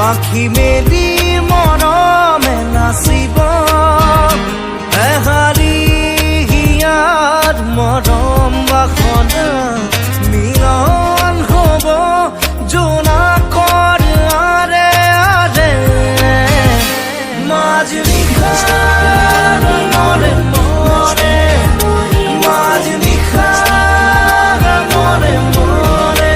পাখি মেলি মৰমে নাচিব এহাৰি হিয়াৰ মৰম বাসনা মিলন হ'ব জোনাকৰ আৰে আৰে মাজনিশাৰ মৰে মৰে মাজনিশাৰ মৰে মৰে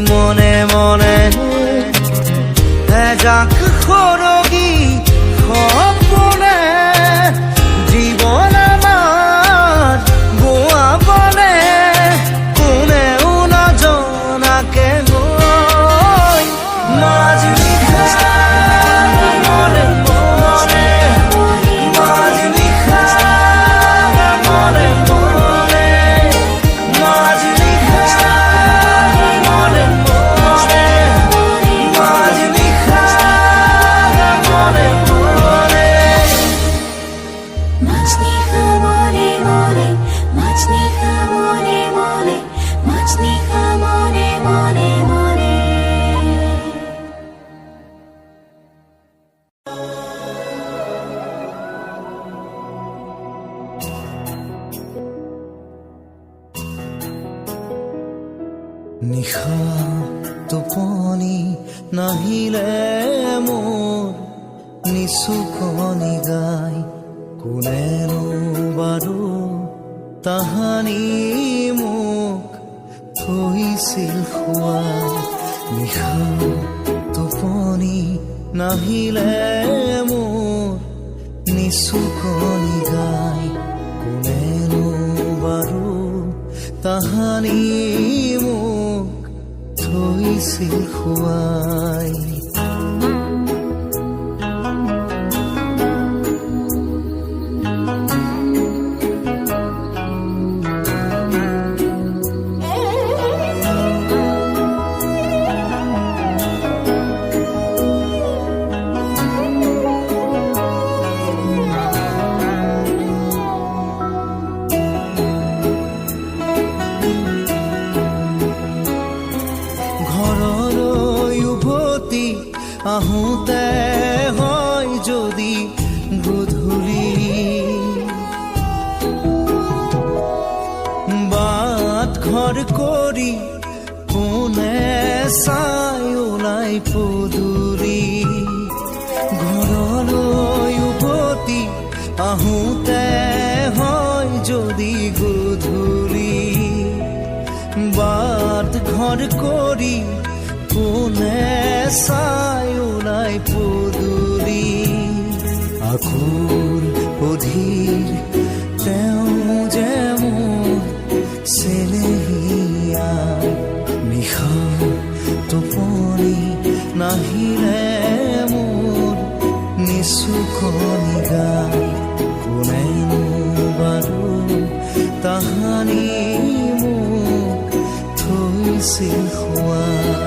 মনে মনে যাক খৰগী সপনে জীৱন আমাৰ বোৱাবলে কোনেও নজনাকে গৈ মাজনিশাৰ মৰে মৰে মাজনিশাৰ মৰে মৰে নিশা টোপনি নাহিলে মোৰ নিচুকনি গাই কোনেনো বাৰু তাহানি মোক থৈছিল শুৱাই নিশা টোপনি নাহিলে মোৰ নিচুকনি গাই কোনেনো বাৰু তাহানি মোক থৈছিল খুৱাই আহোঁতে হয় যদি গধূলি বাট ঘৰ কৰি কোনে চাই ওলাই পদূলি ঘৰলৈ উভতি আহোঁতে হয় যদি গধূলি বাট ঘৰ কৰি কোনে চাই ওলাই পদূলি আকুল অধীৰ তেওঁ যে মোৰ চেলেহীয়া নিশা টোপনি নাহিলে মোৰ নিচুকনি গাই কোনেনো বাৰু তাহানি মোক থৈছিল খুৱাই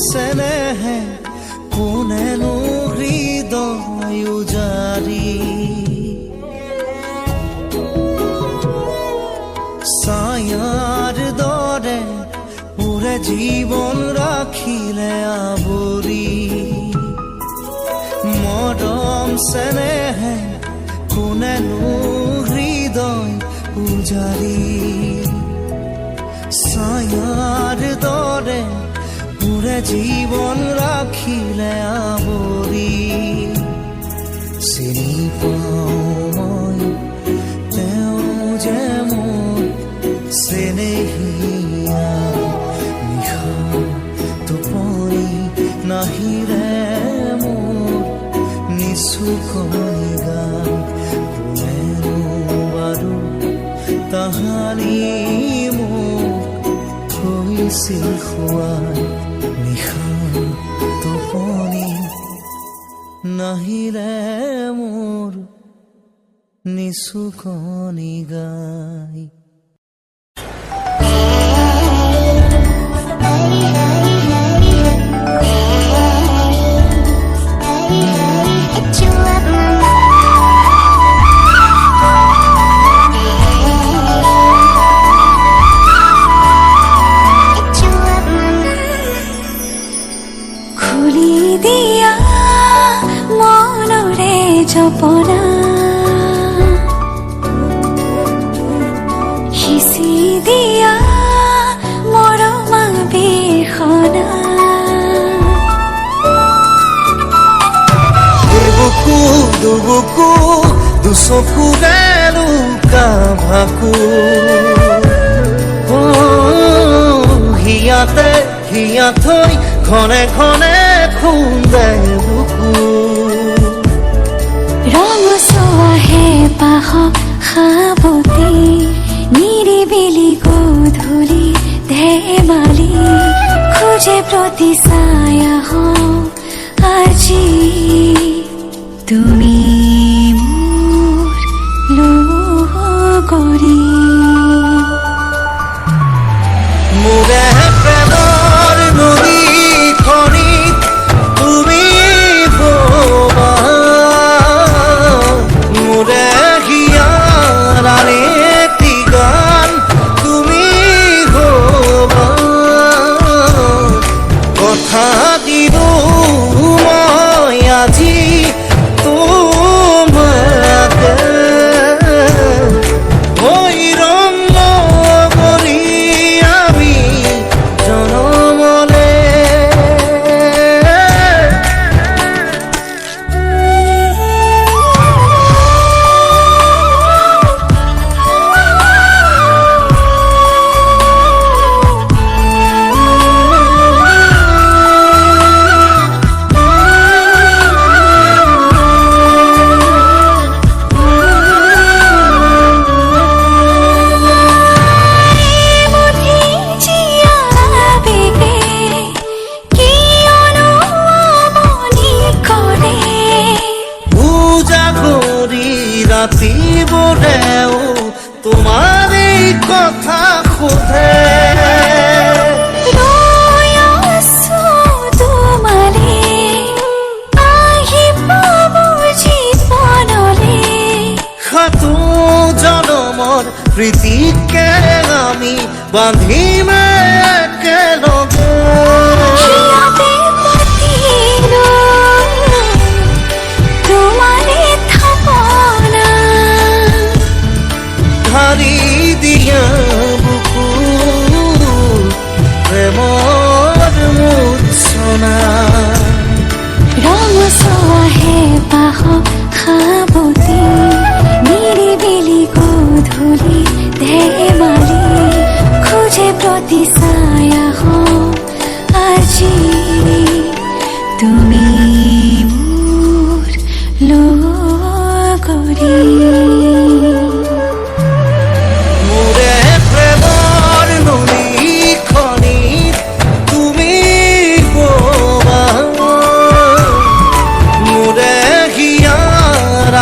চেনেহে কোনেনো হৃদয় উজাৰি ছায়াৰ দৰে পুৰে জীৱন ৰাখিলে আৱৰি মৰম চেনেহে কোনেনো হৃদয় উজাৰি ছায়াৰ দৰে পুৰে জীৱন ৰাখিলে আৱৰি চিনি পাওঁ মই তেওঁ যে মোৰ চেনেহীয়া নিশা টোপনি নাহিলে মোৰ নিচুকনি গাই কোনেনো বাৰু তাহানি মোক থৈছিল খুৱাই নিশা টোপনি নাহিলে মোৰ নিচুকনি গাই জপনা সিঁচি দিয়া মৰমা বিৰখনা দুবুকু দুবুকু দুচকুৰে লুকা ভাকু হিয়াতে হিয়া থৈ ঘনে ঘনে খুন্দে বুকু ৰঙচুৱাহে পাহ সাৱতি নিৰিবিলি গধূলি ধেমালি খোজে প্ৰতি ছায়া আজি তুমি মোৰ লগৰী মোৰে প্ৰেমৰ নদীখনিত তুমি দিলো মই আজি তোমাকে ওই ৰঙ কৰি আমি জনমলে ৰাতি বলেও তোমাৰ এই কথা খোঁজে সাতো জনমৰ প্ৰীতিকে আমি বান্ধিমে একেলগে ধাৰি দিয়া বুকু প্ৰেমৰ মূৰ্ছনা ৰঙচুৱাহে পাহ সাৱতি নিৰিবিলি গধূলি ধেমালি খোজে প্ৰতি ছায়া আজি তুমি মোৰ লগৰী মোৰে প্ৰেমৰ নদীখনিত তুমি বোৱা মোৰে হিয়াৰ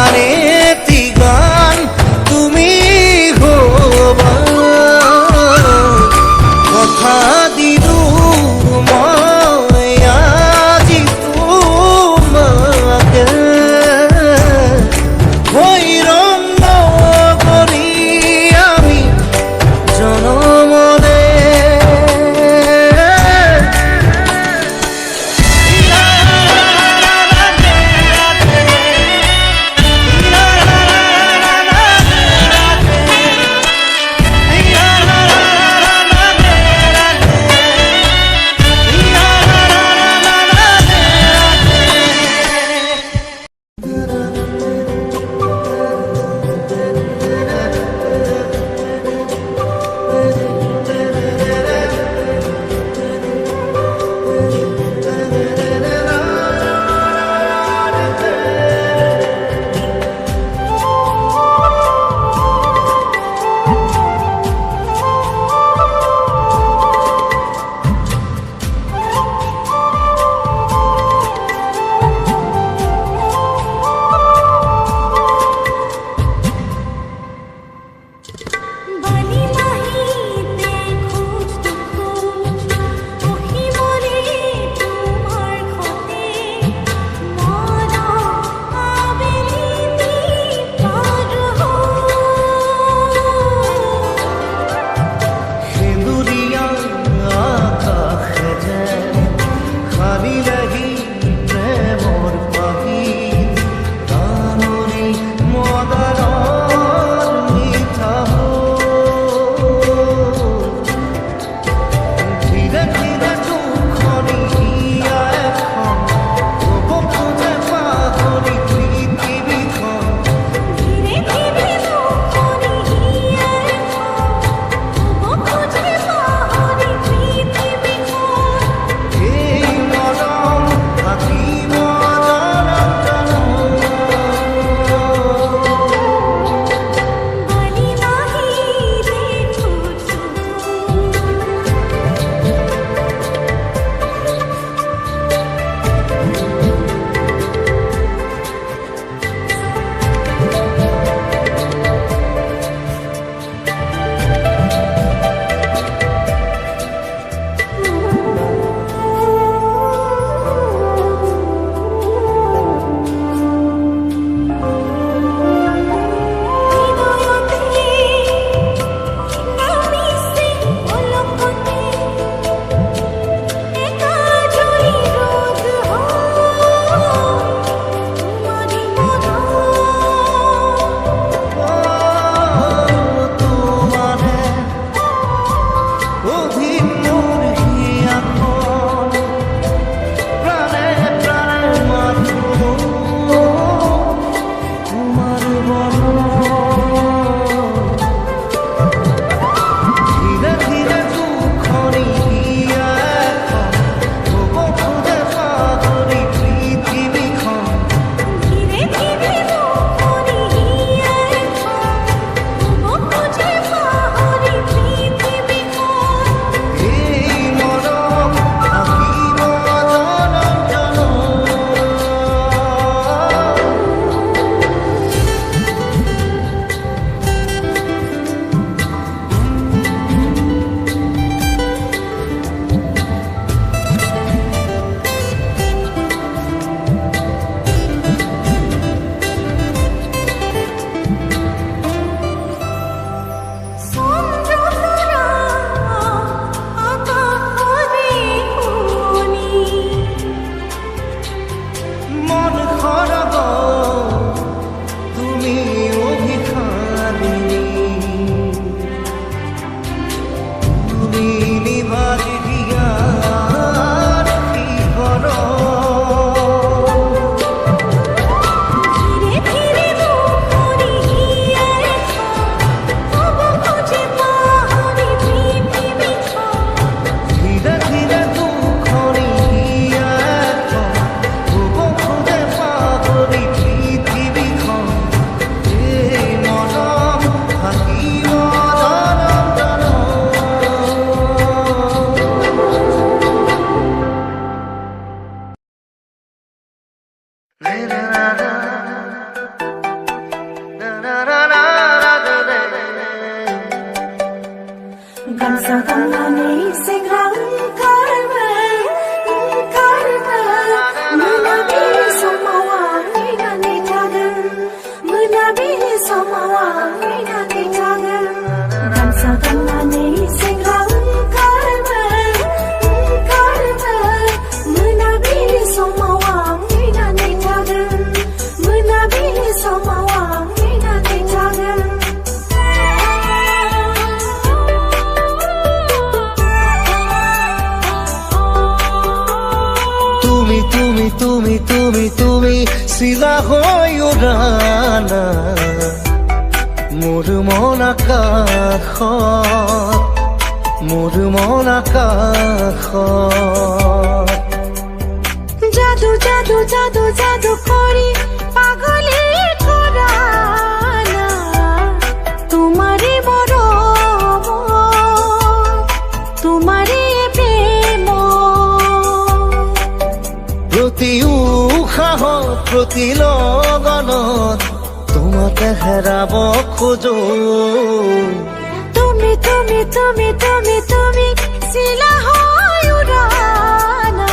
তুমি চিলা হৈ উৰানা মোৰ মন আকাশত মোৰ মন আকাশত জাদু জাদু জাদু জাদু কৰি পাগলে কৰা না তোমাৰে মৰম তোমাৰে প্ৰেম প্ৰতি উশাহত প্ৰতি লগনত তোমাকে হেৰাব খোজো তুমি চিলা হৈ উৰানা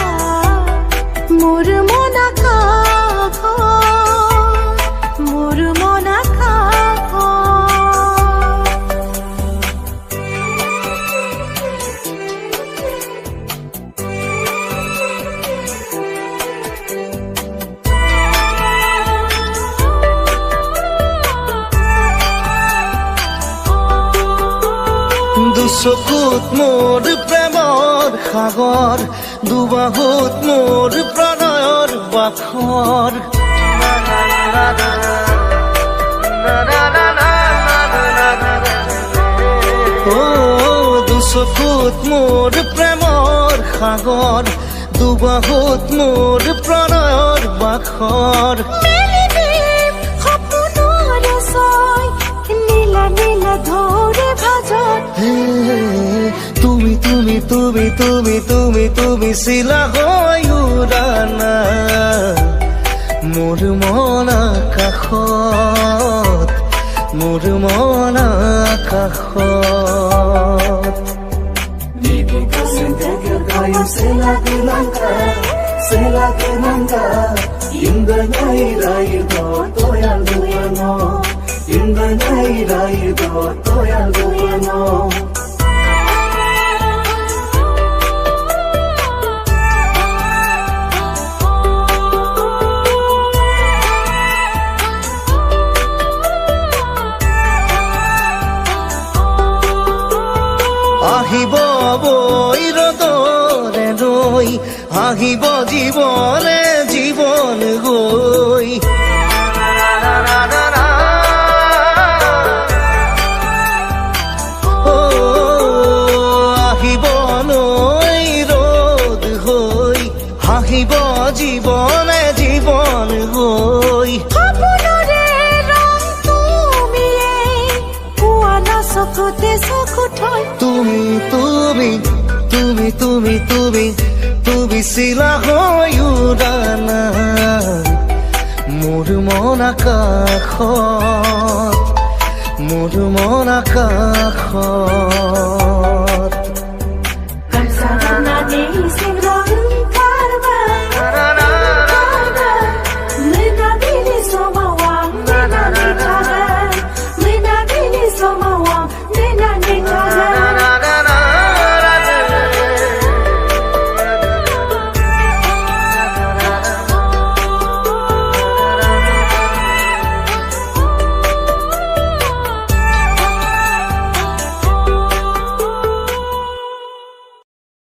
মোৰ মন আকাশত মোৰ মন আকাশত দুচকুত মোৰ প্ৰেমৰ সাগৰ দুবাহুত মোৰ প্ৰণয়ৰ বাখৰ দুচকুত মোৰ প্ৰেমৰ সাগৰ দুবাহুত মোৰ প্ৰণয়ৰ বাখৰ সপোনৰ ছয় নীলা নীলা ধৰে ভাজত তুমি চিলা হৈ উৰানা মোৰ মন আকাশত মোৰ মন আকাশত আহিব বৈ ৰদৰে নৈ আহিব জীৱনে জীৱন গৈ আহিব নৈ ৰদ হৈ আহিব জীৱনে জীৱন গৈ সপোনৰে ৰং তুমিয়ে পোৱা না চকুতে চকু থৈ তুমি চিলা হৈ উৰানা মোৰ মন আকাশত মোৰ মন আকাশত